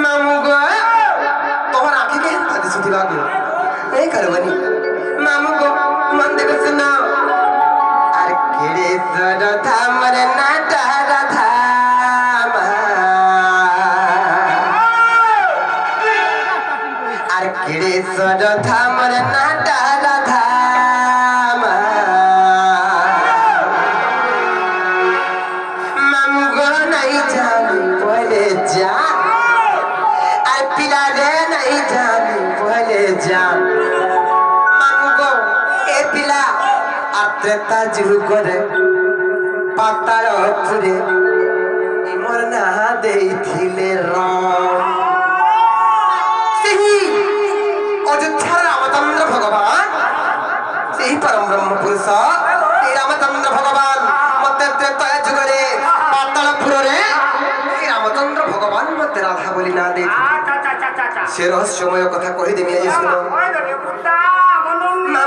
মামু গো তোমার আঁখি কে হাতে ছুটি লাগো এই কারবানি মামু গো মন দেখো শোনা আর কেড়ে সর থামর নাটা রাধা আর কেড়ে সর থামর নাটা রাধা মামু গো নাই জানি বলে যা আর পিলা রে নাই জানি বলে যা মামু গো এ পিলা আত্রেতা জুহু করে পাতার পুরে ইমর না দেইছিলে রং সেই অযোধ্যার রামচন্দ্র ভগবান সেই পরম ব্রহ্ম পুরুষ এই রামচন্দ্র ভগবান মধ্যে ত্রেতয়া যুগরে পাতাল পুরে এই রামচন্দ্র ভগবান মধ্যে রাধা বলি না দেই সে রহস্যময় কথা কহি দেবি আজ শুনো